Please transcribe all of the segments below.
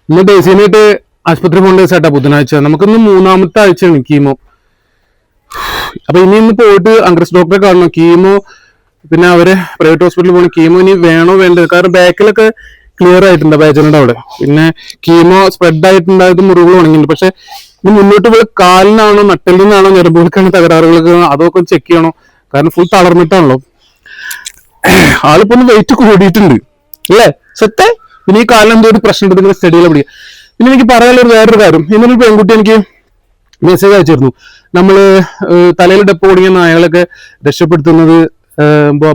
ഇന്ന് ഡേസിനായിട്ട് ആശുപത്രി പോകേണ്ട ദിവസമായിട്ടാ ബുധനാഴ്ച. നമുക്കിന്ന് 3ാമത്തെ ആഴ്ചയാണ് കീമോ. അപ്പൊ ഇന്ന് പോയിട്ട് അംഗ്രസ് ഡോക്ടറെ കാണണം. കീമോ പിന്നെ അവര് പ്രൈവറ്റ് ഹോസ്പിറ്റലിൽ പോകണം. കീമോ ഇനി വേണോ വേണ്ടത്, കാരണം ബാക്കിലൊക്കെ ക്ലിയർ ആയിട്ടുണ്ട് പേജന്റിന്റെ അവിടെ. പിന്നെ കീമോ സ്പ്രെഡ് ആയിട്ടുണ്ടായത് മുറിവുകൾ ഉണങ്ങിയിട്ടുണ്ട്. പക്ഷെ ഇനി മുന്നോട്ട് പോയി കാലിനാണോ നട്ടലിനാണോ ഞരമ്പുകൾക്കാണോ തകരാറുകൾക്ക് അതൊക്കെ ചെക്ക് ചെയ്യണോ, കാരണം ഫുൾ തളർന്നിട്ടാണല്ലോ. ആളിപ്പോ ഒന്ന് വെയിറ്റ് കൂടിയിട്ടുണ്ട് അല്ലേ സെറ്റ്. പിന്നെ ഈ കാലം എന്തോ ഒരു പ്രശ്നം ഉണ്ടെങ്കിൽ സ്റ്റഡികളെ പിടിക്കുക. പിന്നെ എനിക്ക് പറയാനുള്ള വേറൊരു കാര്യം, ഇന്നൊരു പെൺകുട്ടി എനിക്ക് മെസ്സേജ് അയച്ചിരുന്നു. നമ്മള് തലയിൽ ഡെപ്പ് ഓടിയ നായകളൊക്കെ രക്ഷപ്പെടുത്തുന്നത്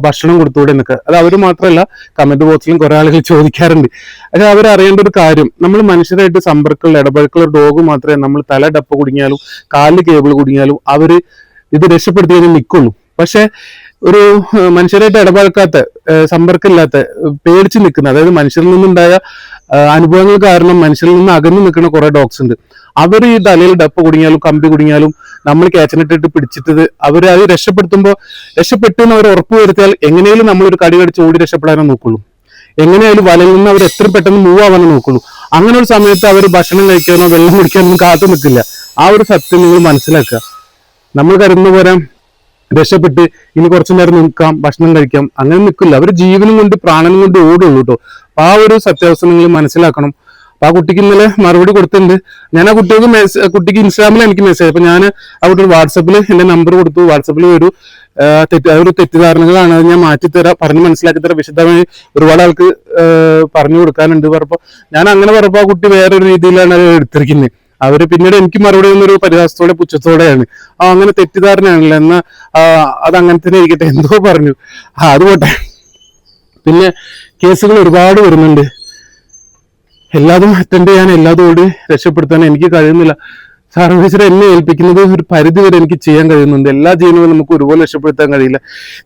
ഭക്ഷണം കൊടുത്തുകൂടെ എന്നൊക്കെ. അത് അവർ മാത്രമല്ല, കമന്റ് ബോക്സിലും കുറെ ആളുകൾ ചോദിക്കാറുണ്ട്. പക്ഷെ അവരറിയേണ്ട ഒരു കാര്യം, നമ്മൾ മനുഷ്യരായിട്ട് സമ്പർക്കമുള്ള ഇടപഴക്കുള്ള ഡോഗ് മാത്രമേ നമ്മൾ തല ഡപ്പ് കുടുങ്ങിയാലും കാലിൽ കേബിൾ കുടുങ്ങിയാലും അവര് ഇത് രക്ഷപ്പെടുത്തിയതിന് നിൽക്കുള്ളൂ. പക്ഷെ ഒരു മനുഷ്യരായിട്ട് ഇടപഴക്കാത്ത, സമ്പർക്കമില്ലാത്ത, പേടിച്ച് നിൽക്കുന്ന, അതായത് മനുഷ്യരിൽ നിന്നുണ്ടായ അനുഭവങ്ങൾ കാരണം മനുഷ്യരിൽ നിന്ന് അകന്നു നിൽക്കുന്ന കുറെ ഡോഗ്സ് ഉണ്ട്. അവർ ഈ തലയിൽ ഡപ്പ് കുടുങ്ങിയാലും കമ്പി കുടുങ്ങിയാലും നമ്മൾ ക്യാച്ചിനിട്ടിട്ട് പിടിച്ചിട്ട് അവർ അത് രക്ഷപ്പെട്ടു എന്ന് അവർ ഉറപ്പ് വരുത്തിയാൽ എങ്ങനെയും നമ്മളൊരു കടി കടിച്ച് ഓടി രക്ഷപ്പെടാനേ നോക്കുള്ളൂ. എങ്ങനെയായാലും വലയിൽ നിന്ന് അവർ എത്ര പെട്ടെന്ന് മൂവ് ആവാനേ നോക്കുള്ളൂ. അങ്ങനെ ഒരു സമയത്ത് അവർ ഭക്ഷണം കഴിക്കാനോ വെള്ളം കുടിക്കാനോ കാത്തു നിൽക്കില്ല. ആ ഒരു സത്യം നിങ്ങൾ മനസ്സിലാക്കുക. നമ്മൾ കരുതുന്ന പോലെ രക്ഷപ്പെട്ട് ഇനി കുറച്ചു നേരം നിൽക്കാം, ഭക്ഷണം കഴിക്കാം, അങ്ങനെ നിൽക്കില്ല. അവർ ജീവനും കൊണ്ട് പ്രാണനും കൊണ്ട് ഓടുള്ളൂ കേട്ടോ. അപ്പൊ ആ ഒരു സത്യാവസ്ഥ നിങ്ങൾ മനസ്സിലാക്കണം. അപ്പൊ ആ കുട്ടിക്ക് ഇന്നലെ മറുപടി കൊടുത്തിട്ടുണ്ട്. ഞാൻ ആ കുട്ടിക്ക് ഇൻസ്റ്റാഗ്രാമിൽ എനിക്ക് മെസ്സേജ്, അപ്പൊ ഞാൻ ആ കുട്ടി വാട്സപ്പിൽ എന്റെ നമ്പർ കൊടുത്തു. വാട്സപ്പിൽ ഒരു തെറ്റിദ്ധാരണകളാണ്, അത് ഞാൻ മാറ്റിത്തരാം, പറഞ്ഞ് മനസ്സിലാക്കി തരാം, വിശദമായി ഒരുപാട് ആൾക്ക് പറഞ്ഞു കൊടുക്കാനുണ്ട് പറഞ്ഞപ്പോ ഞാൻ അങ്ങനെ പറഞ്ഞപ്പോ ആ കുട്ടി വേറൊരു രീതിയിലാണ് അത് എടുത്തിരിക്കുന്നത്. അവര് പിന്നീട് എനിക്ക് മറുപടി ഒന്നൊരു പരിഹാസത്തോടെ പുച്ഛത്തോടെയാണ്, അങ്ങനെ തെറ്റിദ്ധാരണയാണല്ലോ, എന്നാ അത് അങ്ങനെ തന്നെ ഇരിക്കട്ടെ എന്തോ പറഞ്ഞു. അത് പോട്ടെ. പിന്നെ കേസുകൾ ഒരുപാട് വരുന്നുണ്ട്. എല്ലാതും അറ്റൻഡ് ചെയ്യാൻ, എല്ലാതും ഓടി രക്ഷപ്പെടുത്താൻ എനിക്ക് കഴിയുന്നില്ല. സാർവീസർ എന്നെ ഏൽപ്പിക്കുന്നത് ഒരു പരിധി വരെ എനിക്ക് ചെയ്യാൻ കഴിയുന്നുണ്ട്. എല്ലാ ജീവനും നമുക്ക് ഒരുപോലെ രക്ഷപ്പെടുത്താൻ കഴിയില്ല.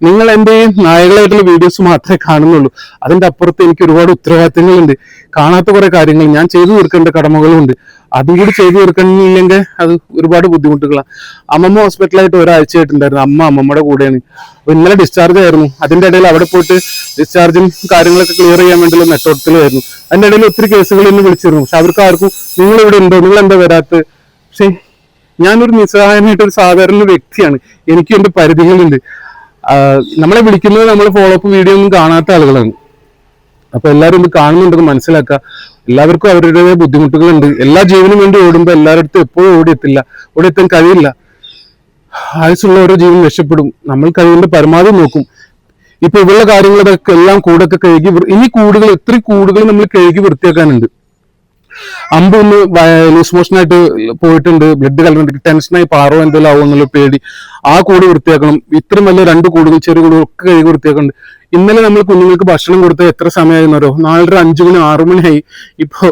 നിങ്ങൾ എൻ്റെ നായകളായിട്ടുള്ള വീഡിയോസ് മാത്രമേ കാണുന്നുള്ളൂ. അതിന്റെ അപ്പുറത്ത് എനിക്ക് ഒരുപാട് ഉത്തരവാദിത്തങ്ങളുണ്ട്. കാണാത്ത കുറെ കാര്യങ്ങൾ ഞാൻ ചെയ്തു തീർക്കേണ്ട കടമകളുണ്ട്. അതും കൂടി ചെയ്തു തീർക്കണില്ലെങ്കിൽ അത് ഒരുപാട് ബുദ്ധിമുട്ടുകളാണ്. അമ്മമ്മ ഹോസ്പിറ്റലായിട്ട് ഒരാഴ്ചയായിട്ടുണ്ടായിരുന്നു. അമ്മമ്മയുടെ കൂടെയാണ്. അപ്പൊ ഇന്നലെ ഡിസ്ചാർജ് ആയിരുന്നു. അതിന്റെ ഇടയിൽ അവിടെ പോയിട്ട് ഡിസ്ചാർജും കാര്യങ്ങളൊക്കെ ക്ലിയർ ചെയ്യാൻ വേണ്ടിയുള്ള നെറ്റ്വർക്കിലായിരുന്നു. അതിന്റെ ഇടയിൽ ഒത്തിരി കേസുകൾ ഇന്ന് വിളിച്ചിരുന്നു. പക്ഷെ അവർക്ക് ആർക്കും നിങ്ങൾ ഇവിടെ ഉണ്ടോ, നിങ്ങൾ എന്താ വരാത്തത്? പക്ഷെ ഞാനൊരു നിസ്സഹായനായിട്ട് ഒരു സാധാരണ വ്യക്തിയാണ്. എനിക്കും എന്റെ പരിധികളുണ്ട്. നമ്മളെ വിളിക്കുന്നത് നമ്മൾ ഫോളോ അപ്പ് വീഡിയോ ഒന്നും കാണാത്ത ആളുകളാണ്. അപ്പൊ എല്ലാവരും ഇത് കാണുന്നുണ്ടെന്ന് മനസ്സിലാക്കുക. എല്ലാവർക്കും അവരുടേതായ ബുദ്ധിമുട്ടുകളുണ്ട്. എല്ലാ ജീവനും വേണ്ടി ഓടുമ്പോൾ എല്ലാവരുടെ അടുത്തും എപ്പോഴും ഓടിയെത്താൻ കഴിയില്ല. ആയുസുള്ള ഓരോ ജീവൻ രക്ഷപ്പെടും. നമ്മൾ കഴിവിന്റെ പരമാവധി നോക്കും. ഇപ്പൊ ഇവരുടെ കാര്യങ്ങളൊക്കെ എല്ലാം കൂടൊക്കെ കഴുകി, ഇനി എത്ര കൂടുകൾ നമ്മൾ കഴുകി വൃത്തിയാക്കാനുണ്ട്. അമ്പ് ഒന്ന് ലൂസ് മോഷനായിട്ട് പോയിട്ടുണ്ട്, ബ്ലഡ് കലർന്നിട്ട് ടെൻഷനായി പാറോ എന്തെങ്കിലും ആവും എന്നുള്ള പേടി. ആ കൂട് വൃത്തിയാക്കണം. ഇത്രയും വലിയ 2 കൂടുകൾ, ചെറിയ കൂടുകൾ ഒക്കെ കഴുകി വൃത്തിയാക്കുന്നുണ്ട്. ഇന്നലെ നമ്മൾ കുഞ്ഞുങ്ങൾക്ക് ഭക്ഷണം കൊടുത്ത എത്ര സമയമായിരുന്നോ? 4:30 5 മണി 6 മണിയായി. ഇപ്പോ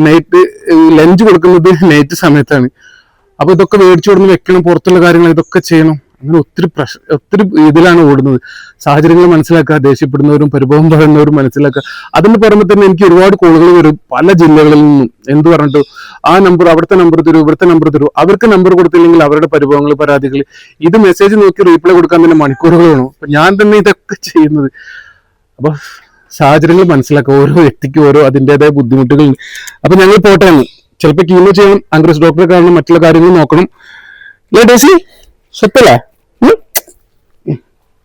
നൈറ്റ് ലഞ്ച് കൊടുക്കുന്നത് നൈറ്റ് സമയത്താണ്. അപ്പൊ ഇതൊക്കെ മേടിച്ചു കൊടുന്ന് വെക്കണം, പുറത്തുള്ള കാര്യങ്ങൾ ഇതൊക്കെ ചെയ്യണം. അങ്ങനെ ഒത്തിരി ഇതിലാണ് ഓടുന്നത്. സാഹചര്യങ്ങൾ മനസ്സിലാക്കുക, ദേഷ്യപ്പെടുന്നവരും പരിഭവം പറയുന്നവരും മനസ്സിലാക്കുക. അതിന് പുറമെ തന്നെ എനിക്ക് ഒരുപാട് കോളുകൾ വരും പല ജില്ലകളിൽ നിന്നും. എന്ത് പറഞ്ഞിട്ട് ആ നമ്പർ, അവിടുത്തെ നമ്പർ തരൂ, ഇവിടുത്തെ നമ്പർ തരൂ. അവർക്ക് നമ്പർ കൊടുത്തില്ലെങ്കിൽ അവരുടെ പരിഭവങ്ങൾ, പരാതികൾ, ഇത് മെസ്സേജ് നോക്കി റീപ്ലൈ കൊടുക്കാൻ തന്നെ മണിക്കൂറുകൾ വേണം. അപ്പൊ ഞാൻ തന്നെ ഇതൊക്കെ ചെയ്യുന്നത്. അപ്പൊ സാഹചര്യങ്ങൾ മനസ്സിലാക്കുക. ഓരോ വ്യക്തിക്കും ഓരോ അതിൻ്റെതായ ബുദ്ധിമുട്ടുകളുണ്ട്. അപ്പൊ ഞങ്ങൾ പോട്ടെ. ചിലപ്പോൾ കീമോ ചെയ്യണം, അംഗ്രസ് ഡോക്ടറെ കാണണം, മറ്റുള്ള കാര്യങ്ങൾ നോക്കണം. ഡേസി സെറ്റല്ലേ?